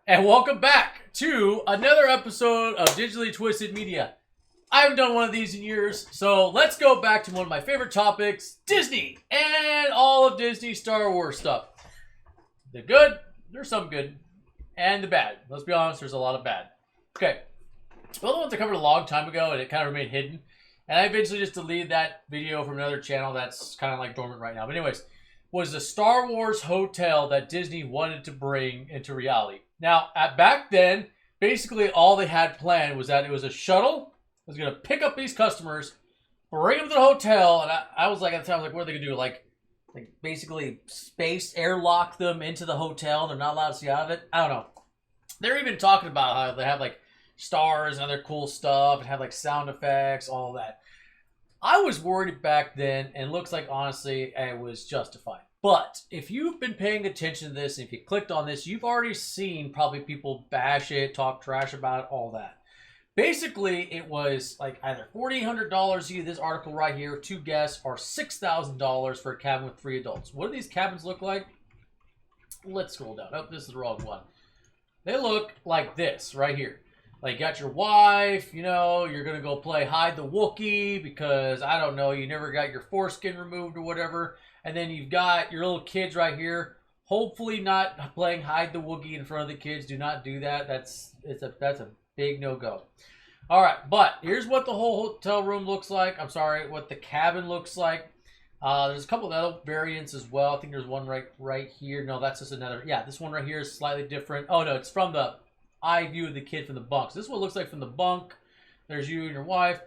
And welcome back to another episode of Digitally Twisted Media. I haven't done one of these in years, so let's go back to one of my favorite topics, Disney and all of Disney Star Wars stuff. The good, there's some good, and the bad. Let's be honest, there's a lot of bad. Okay, well, the ones I covered a long time ago, and it kind of remained hidden. And I eventually just deleted that video from another channel that's kind of like dormant right now. But anyways, was the Star Wars hotel that Disney wanted to bring into reality. Now, back then, basically all they had planned was that it was a shuttle that was going to pick up these customers, bring them to the hotel, and I was like, at the time, I was like, what are they going to do? Like basically space airlock them into the hotel. They're not allowed to see out of it. I don't know. They're even talking about how they have like stars and other cool stuff and have like sound effects, all that. I was worried back then, and looks like honestly it was justified. But if you've been paying attention to this, and if you clicked on this, you've already seen probably people bash it, talk trash about it, all that. Basically, it was like either $4,800 either this article right here, 2 guests, or $6,000 for a cabin with 3 adults. What do these cabins look like? Let's scroll down. Oh, this is the wrong one. They look like this right here. Like, you got your wife, you know, you're going to go play hide the Wookiee because, I don't know, you never got your foreskin removed or whatever. And then you've got your little kids right here. Hopefully not playing hide the Wookiee in front of the kids. Do not do that. That's a big no-go. All right, but here's what the whole hotel room looks like. I'm sorry, what the cabin looks like. There's a couple of other variants as well. I think there's one right here. No, that's just another. Yeah, this one right here is slightly different. Oh, no, it's from the eye view of the kid from the bunk. So this is what it looks like from the bunk. There's you and your wife.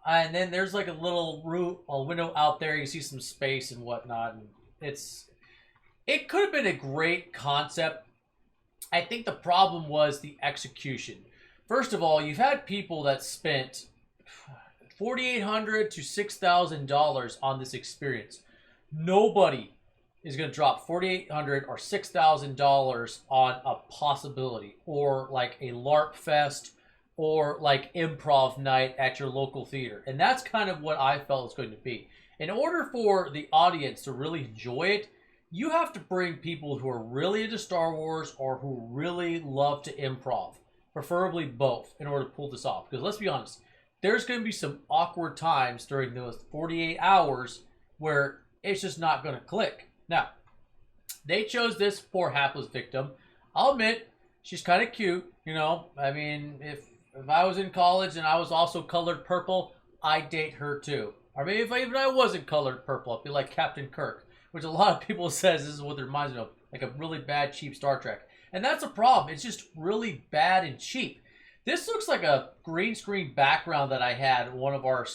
And then there's like a little window out there. You see some space and whatnot. And it could have been a great concept. I think the problem was the execution. First of all, you've had people that spent $4,800 to $6,000 on this experience. Nobody is going to drop $4,800 or $6,000 on a possibility or like a LARP fest or like improv night at your local theater. And that's kind of what I felt it's going to be. In order for the audience to really enjoy it, you have to bring people who are really into Star Wars or who really love to improv, preferably both, in order to pull this off. Because let's be honest, there's going to be some awkward times during those 48 hours where it's just not going to click. Now, they chose this poor hapless victim. I'll admit, she's kind of cute, you know. I mean, if I was in college and I was also colored purple, I'd date her too. Or maybe if I wasn't colored purple, I'd be like Captain Kirk, which a lot of people says this is what it reminds me of, like a really bad, cheap Star Trek. And that's a problem. It's just really bad and cheap. This looks like a green screen background that I had in one of our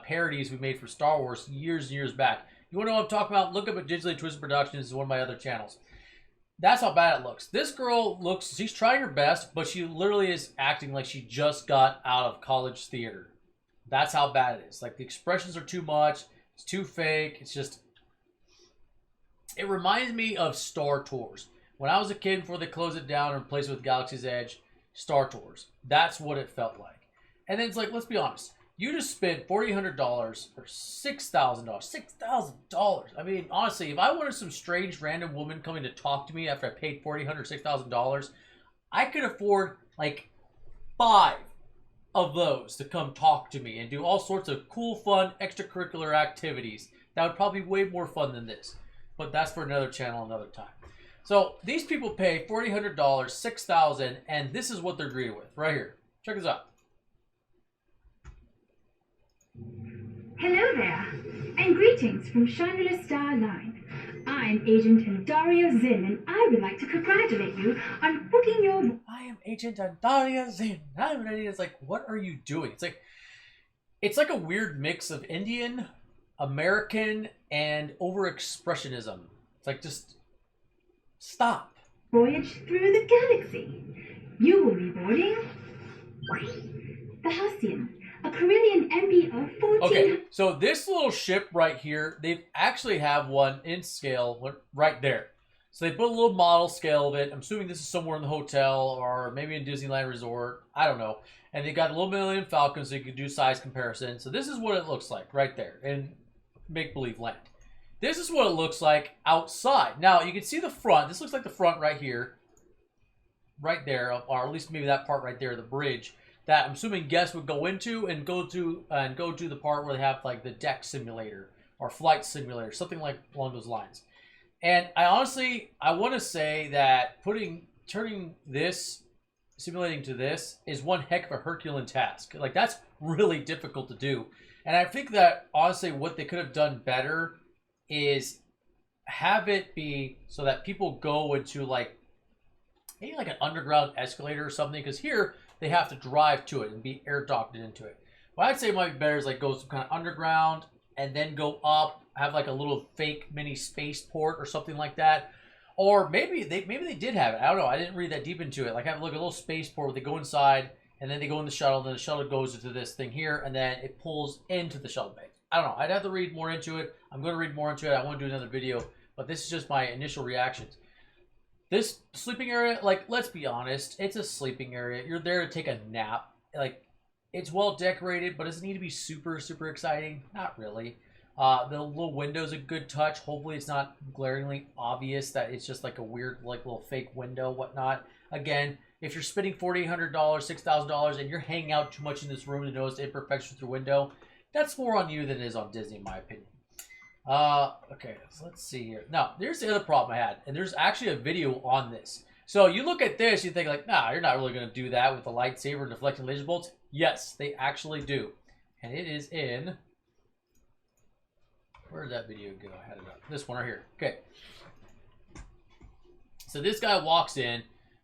parodies we made for Star Wars years and years back. You want to know what I'm talking about? Look up at Digitally Twisted Productions. It's one of my other channels. That's how bad it looks. This girl looks, she's trying her best, but she literally is acting like she just got out of college theater. That's how bad it is. Like, the expressions are too much. It's too fake. It's just, it reminds me of Star Tours. When I was a kid, before they closed it down and replaced it with Galaxy's Edge, Star Tours. That's what it felt like. And then it's like, let's be honest. You just spent $4,800 or $6,000. $6,000. I mean, honestly, if I wanted some strange random woman coming to talk to me after I paid $4,800, $6,000, I could afford like 5 of those to come talk to me and do all sorts of cool, fun, extracurricular activities. That would probably be way more fun than this. But that's for another channel another time. So these people pay $4,800, $6,000, and this is what they're greeted with right here. Check this out. Hello there, and greetings from Shine Star Line. I'm Agent Daria Zinn, and I would like to congratulate you on booking your... I am Agent Daria Zinn. I'm ready. It's like, what are you doing? It's like a weird mix of Indian, American, and over-expressionism. It's like, just stop. Voyage through the galaxy. You will be boarding the Halcyon, a Carillion MP of 14... Okay, so this little ship right here, they actually have one in scale right there. So they put a little model scale of it. I'm assuming this is somewhere in the hotel or maybe in Disneyland Resort. I don't know. And they got a little Millennium Falcon so you can do size comparison. So this is what it looks like right there in make-believe land. This is what it looks like outside. Now, you can see the front. This looks like the front right here. right there, or at least maybe that part right there, the bridge, that I'm assuming guests would go into and go to the part where they have like the deck simulator or flight simulator, something like along those lines. And I want to say that turning this simulating to this is one heck of a Herculean task. Like, that's really difficult to do. And I think that honestly what they could have done better is have it be so that people go into like maybe like an underground escalator or something, because here they have to drive to it and be air doctored into it. What I'd say might be better is like go some kind of underground and then go up, have like a little fake mini spaceport or something like that. Or maybe they did have it. I don't know. I didn't read that deep into it. Like have like a little spaceport where they go inside and then they go in the shuttle, and then the shuttle goes into this thing here, and then it pulls into the shuttle bay. I don't know. I'd have to read more into it. I'm going to read more into it. I want to do another video, but this is just my initial reactions. This sleeping area, like, let's be honest, it's a sleeping area. You're there to take a nap. Like, it's well decorated, but does it need to be super, super exciting? Not really. The little window's a good touch. Hopefully it's not glaringly obvious that it's just like a weird, like, little fake window, whatnot. Again, if you're spending $4,800, $6,000, and you're hanging out too much in this room to notice imperfections through window, that's more on you than it is on Disney, in my opinion. Okay, so let's see here. Now, here's the other problem I had, and there's actually a video on this. So you look at this, you think like, nah, you're not really going to do that with a lightsaber and deflecting laser bolts. Yes, they actually do. And it is in... Where did that video go? I had it up. This one right here. Okay. So this guy walks in,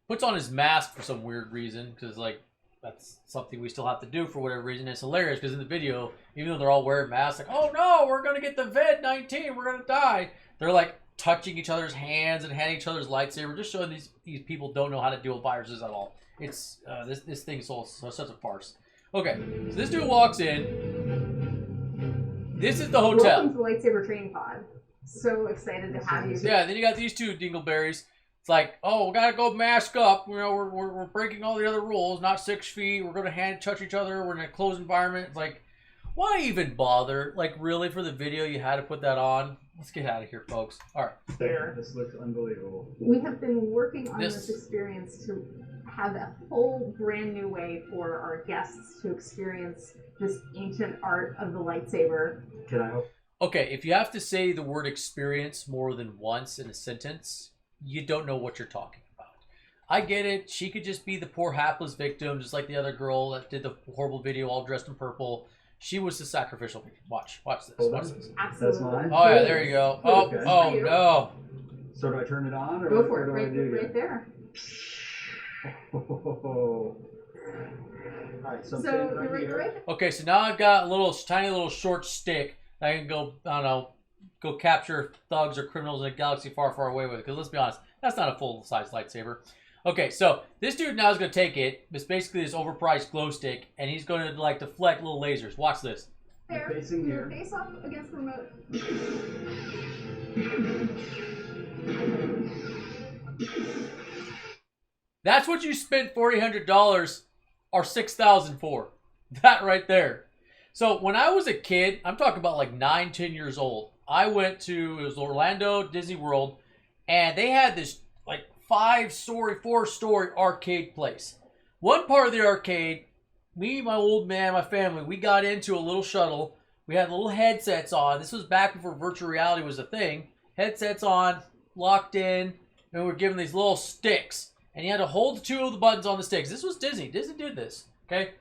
puts on his mask for some weird reason, because like that's something we still have to do for whatever reason. It's hilarious because in the video, even though they're all wearing masks, like, oh no, we're gonna get the vid-19, we're gonna die. They're like touching each other's hands and handing each other's lightsaber, just showing these people don't know how to deal with viruses at all. It's this thing's so such a farce. Okay, so this dude walks in. This is the hotel. Welcome to Lightsaber Training Pod. So excited to have you. Yeah, then you got these two dingleberries. It's like, oh, we gotta go mask up. You know, we're breaking all the other rules. Not 6 feet. We're gonna hand touch each other. We're in a closed environment. It's like, why even bother? Like, really, for the video, you had to put that on. Let's get out of here, folks. All right. There. This looks unbelievable. We have been working on this experience to have a whole brand new way for our guests to experience this ancient art of the lightsaber. Can I help? Okay, if you have to say the word experience more than once in a sentence, you don't know what you're talking about. I get it. She could just be the poor hapless victim, just like the other girl that did the horrible video all dressed in purple. She was the sacrificial victim. Watch this. Watch this. Absolutely. That's mine. Oh yeah, there you go. Oh, Okay. oh no. So do I turn it on, or Go for it. what do I do here? Right there. All right, so I'm So standing you're right here. right there. Okay, so now I've got a little tiny little short stick that I can go, I don't know, go capture thugs or criminals in a galaxy far, far away with. Because let's be honest, that's not a full-size lightsaber. Okay, so this dude now is going to take it. It's basically this overpriced glow stick, and he's going to like deflect little lasers. Watch this. There. You're facing Your here. face off against the remote. That's what you spent $4,800 or $6,000 for. That right there. So when I was a kid, I'm talking about like 9, 10 years old, I went to, it was Orlando Disney World, and they had this like 5-story, 4-story arcade place. One part of the arcade, me, my old man, my family, we got into a little shuttle. We had little headsets on. This was back before virtual reality was a thing. Headsets on, locked in, and we were given these little sticks. And you had to hold 2 of the buttons on the sticks. This was Disney. Disney did this. Okay?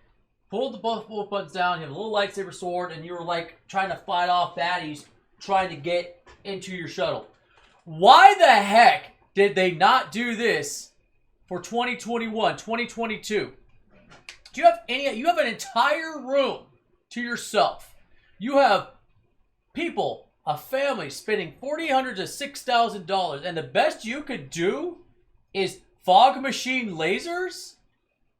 Pulled both buttons down. You have a little lightsaber sword, and you were like trying to fight off baddies trying to get into your shuttle. Why the heck did they not do this for 2021, 2022? Do you have any? You have an entire room to yourself. You have people, a family spending $4,800 to $6,000, and the best you could do is fog machine lasers?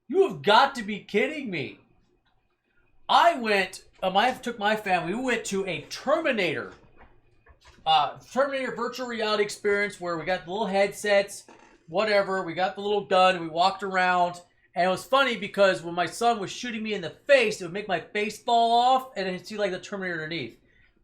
You have got to be kidding me. I took my family, we went to a Terminator virtual reality experience where we got the little headsets, whatever, we got the little gun, we walked around, and it was funny because when my son was shooting me in the face, it would make my face fall off, and I'd see like the Terminator underneath.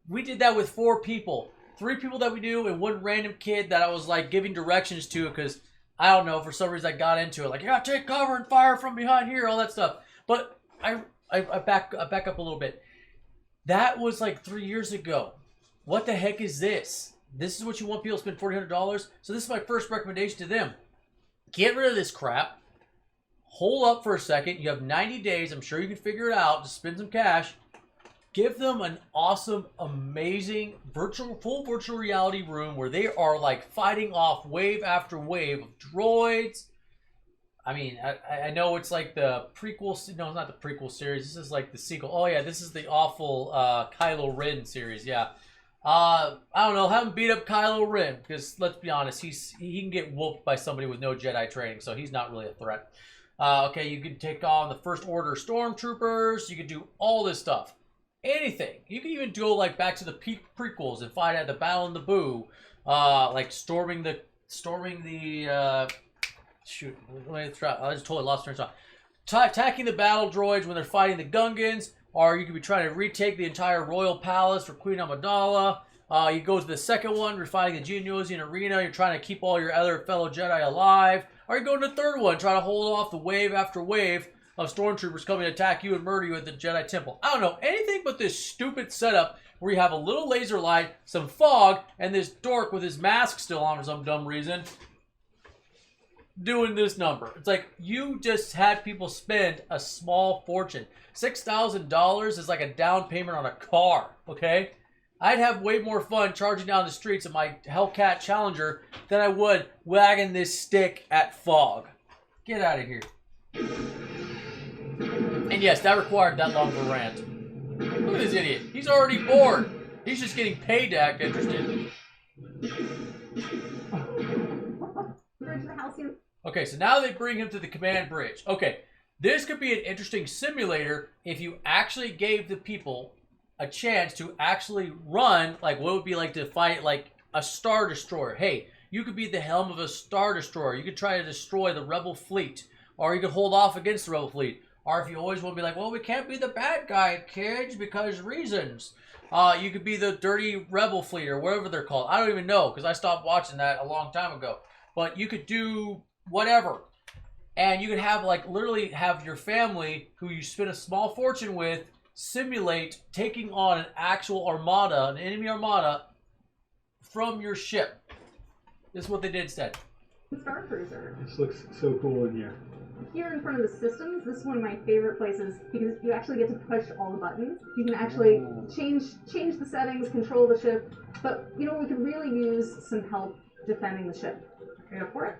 We did that with 4 people. 3 people that we knew, and 1 random kid that I was like giving directions to because I don't know, for some reason I got into it. Like, you gotta take cover and fire from behind here, all that stuff. But I back up a little bit. That was like 3 years ago. What the heck is this? This is what you want people to spend $400? So this is my first recommendation to them. Get rid of this crap. Hold up for a second. You have 90 days. I'm sure you can figure it out. Just spend some cash. Give them an awesome, amazing full virtual reality room where they are like fighting off wave after wave of droids. I mean, I know it's like the prequel. No, it's not the prequel series. This is like the sequel. Oh yeah, this is the awful Kylo Ren series. Yeah. I don't know. Have him beat up Kylo Ren because let's be honest, he can get whooped by somebody with no Jedi training, so he's not really a threat. Okay, you can take on the First Order stormtroopers. You can do all this stuff. Anything. You can even go like back to the prequels and fight at the Battle in the Boo, like storming the shoot. Let me try. I just totally lost train of thought. Attacking the battle droids when they're fighting the Gungans, or you could be trying to retake the entire royal palace for Queen Amidala. You go to the second one, you're fighting the Geonosian arena. You're trying to keep all your other fellow Jedi alive, or you go to the third one, try to hold off the wave after wave of stormtroopers coming to attack you and murder you at the Jedi Temple. I don't know, anything but this stupid setup where you have a little laser light, some fog, and this dork with his mask still on for some dumb reason doing this number. It's like you just had people spend a small fortune. $6,000 is like a down payment on a car, okay? I'd have way more fun charging down the streets of my Hellcat Challenger than I would wagging this stick at fog. Get out of here. And yes, that required that long of a rant. Look at this idiot. He's already bored. He's just getting paid to act interested. Okay, so now they bring him to the command bridge. Okay, this could be an interesting simulator if you actually gave the people a chance to actually run, like what it would be like to fight like a Star Destroyer. Hey, you could be the helm of a Star Destroyer. You could try to destroy the Rebel fleet, or you could hold off against the Rebel fleet. Or if you always want to be like, well, we can't be the bad guy, kids, because reasons. You could be the dirty Rebel fleet or whatever they're called. I don't even know because I stopped watching that a long time ago. But you could do whatever. And you could have like literally have your family who you spend a small fortune with simulate taking on an actual armada, an enemy armada from your ship. This is what they did instead. Star Cruiser. This looks so cool in here. Here in front of the systems, this is one of my favorite places because you actually get to push all the buttons. You can actually change the settings, control the ship, but you know we could really use some help defending the ship. Are you up for it?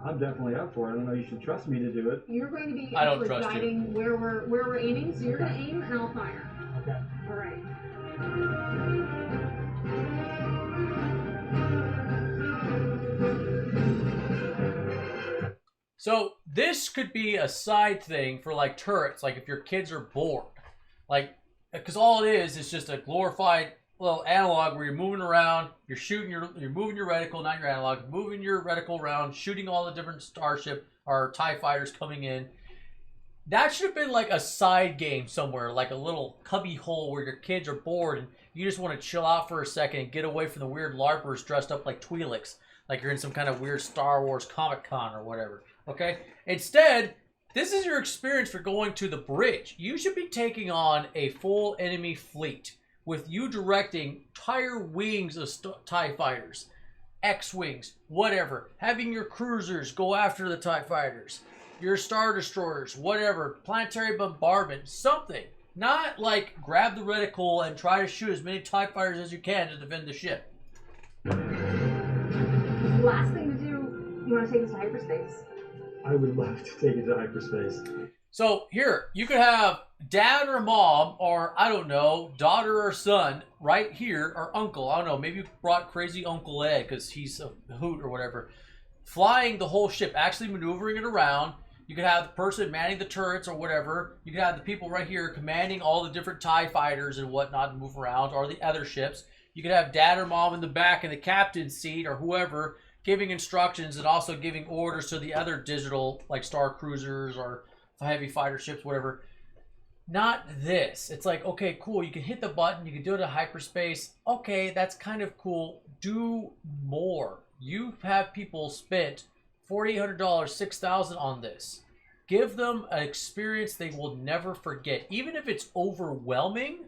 I'm definitely up for it. I don't know. You should trust me to do it. You're going to be I don't actually trust you. guiding where we're aiming, so you're going to aim and I'll fire. Okay. All right. So this could be a side thing for like turrets, like if your kids are bored. Like, because all it is just a glorified little analog where you're moving around, you're moving your reticle, not your analog, moving your reticle around, shooting all the different starship or TIE fighters coming in. That should have been like a side game somewhere, like a little cubby hole where your kids are bored and you just want to chill out for a second and get away from the weird LARPers dressed up like Twi'leks, like you're in some kind of weird Star Wars Comic-Con or whatever. Okay? Instead, this is your experience for going to the bridge. You should be taking on a full enemy fleet with you directing entire wings of TIE fighters, X-wings, whatever. Having your cruisers go after the TIE fighters, your Star Destroyers, whatever, planetary bombardment, something. Not like grab the reticle and try to shoot as many TIE fighters as you can to defend the ship. Last thing to do, you want to take this to hyperspace? I would love to take it to hyperspace. So here, you could have dad or mom, or I don't know, daughter or son, right here, or uncle. I don't know, maybe you brought crazy Uncle Ed because he's a hoot or whatever. Flying the whole ship, actually maneuvering it around. You could have the person manning the turrets or whatever. You could have the people right here commanding all the different TIE fighters and whatnot to move around, or the other ships. You could have dad or mom in the back in the captain's seat or whoever, giving instructions and also giving orders to the other digital, like Star Cruisers or heavy fighter ships, whatever. Not this. It's like, okay, cool. You can hit the button. You can do it at hyperspace. Okay, that's kind of cool. Do more. You have people spent $4,800, $6,000 on this. Give them an experience they will never forget. Even if it's overwhelming,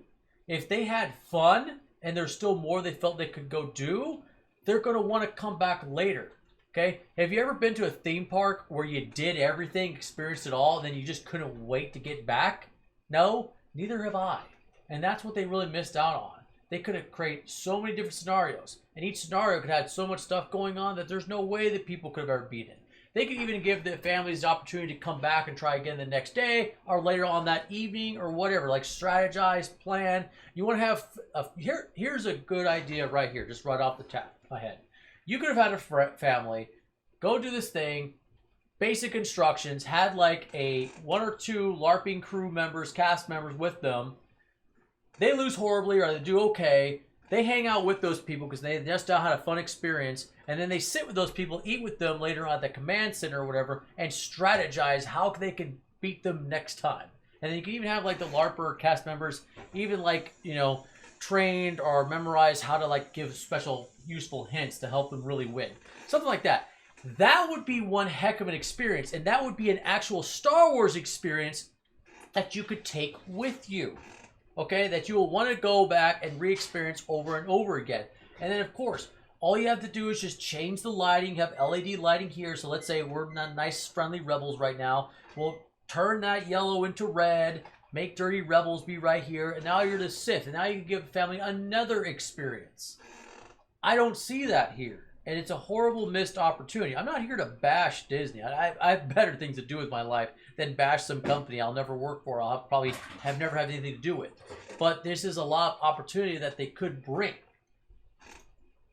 if they had fun and there's still more they felt they could go do, they're going to want to come back later. Okay? Have you ever been to a theme park where you did everything, experienced it all, and then you just couldn't wait to get back? No, neither have I. And that's what they really missed out on. They could have created so many different scenarios, and each scenario could have had so much stuff going on that there's no way that people could have ever beat it. They could even give the families the opportunity to come back and try again the next day or later on that evening or whatever, like strategize, plan. You want to have, here's a good idea right here, just right off the top of my head. You could have had a family go do this thing, basic instructions, had like a 1 or 2 LARPing crew members, cast members with them. They lose horribly or they do okay. They hang out with those people because they just now had a fun experience, and then they sit with those people, eat with them later on at the command center or whatever, and strategize how they can beat them next time. And then you can even have like the LARPer cast members, even like, you know, trained or memorize how to like give special useful hints to help them really win. Something like that. That would be one heck of an experience, and that would be an actual Star Wars experience that you could take with you. Okay, that you will want to go back and re-experience over and over again. And then, of course, all you have to do is just change the lighting. You have LED lighting here. So let's say we're not nice, friendly rebels right now. We'll turn that yellow into red, make dirty rebels be right here. And now you're the Sith. And now you can give the family another experience. I don't see that here. And it's a horrible missed opportunity. I'm not here to bash Disney. I have better things to do with my life than bash some company I'll never work for. I'll probably have never had anything to do with. But this is a lot of opportunity that they could bring.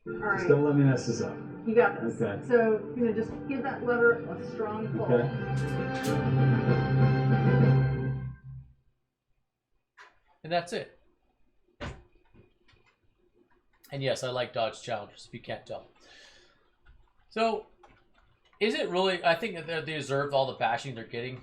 All right. Just don't let me mess this up. You got this. Okay. So, you know, just give that lever a strong pull. Okay. And that's it. And yes, I like Dodge Challengers, if you can't tell. So, is it really, I think that they deserve all the bashing they're getting?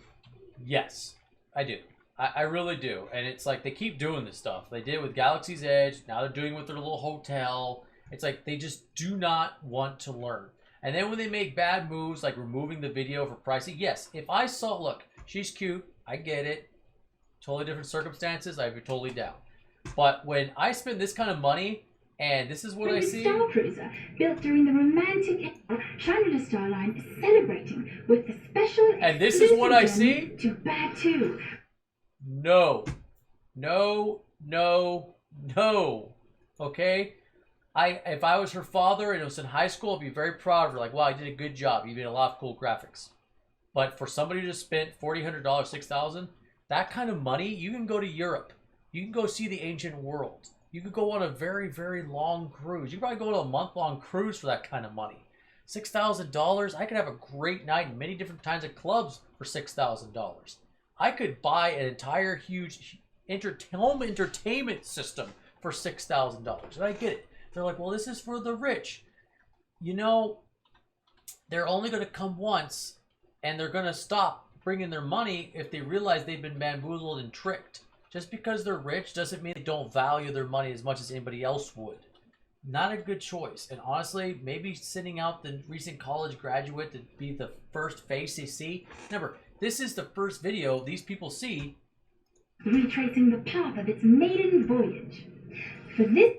Yes, I do. I really do. And it's like they keep doing this stuff. They did it with Galaxy's Edge. Now they're doing it with their little hotel. It's like they just do not want to learn. And then when they make bad moves, like removing the video for pricing, yes, if I saw, look, she's cute. I get it. Totally different circumstances. I'd be totally down. But when I spend this kind of money, and this is what I see. The Star Cruiser, built during the romantic era, Shine Star Line is celebrating with the special. And this is what I see. To Batu. No, no, no, no. Okay, if I was her father and it was in high school, I'd be very proud of her. Like, wow, you did a good job. You did a lot of cool graphics. But for somebody to spend $4,800, $6,000, that kind of money, you can go to Europe. You can go see the ancient world. You could go on a very, very long cruise. You could probably go on a month-long cruise for that kind of money. $6,000, I could have a great night in many different kinds of clubs for $6,000. I could buy an entire huge home entertainment system for $6,000. And I get it. They're like, well, this is for the rich. You know, they're only going to come once, and they're going to stop bringing their money if they realize they've been bamboozled and tricked. Just because they're rich doesn't mean they don't value their money as much as anybody else would. Not a good choice. And honestly, maybe sending out the recent college graduate to be the first face they see. Remember, this is the first video these people see. Retracing the path of its maiden voyage. For this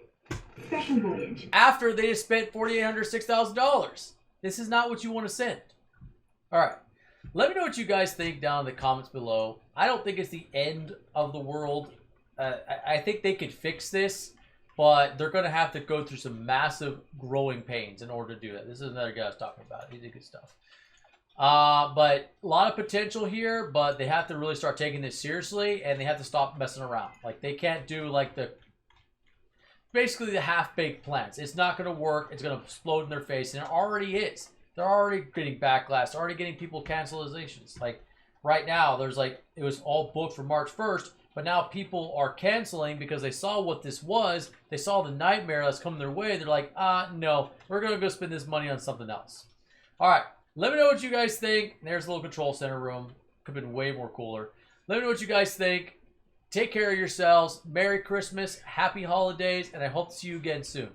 special voyage. After they have spent $4,800, $6,000. This is not what you want to send. Alright. Let me know what you guys think down in the comments below. I don't think it's the end of the world. I think they could fix this, but they're going to have to go through some massive growing pains in order to do that. This is another guy I was talking about. He did good stuff. But a lot of potential here, but they have to really start taking this seriously, and they have to stop messing around. Like, they can't do, like, basically the half-baked plans. It's not going to work. It's going to explode in their face, and it already is. They're already getting backlash. They're already getting people cancelizations. Like, right now, there's like, it was all booked for March 1st, but now people are canceling because they saw what this was. They saw the nightmare that's coming their way. They're like, no, we're going to go spend this money on something else. All right, let me know what you guys think. There's a little control center room. Could have been way more cooler. Let me know what you guys think. Take care of yourselves. Merry Christmas, happy holidays, and I hope to see you again soon.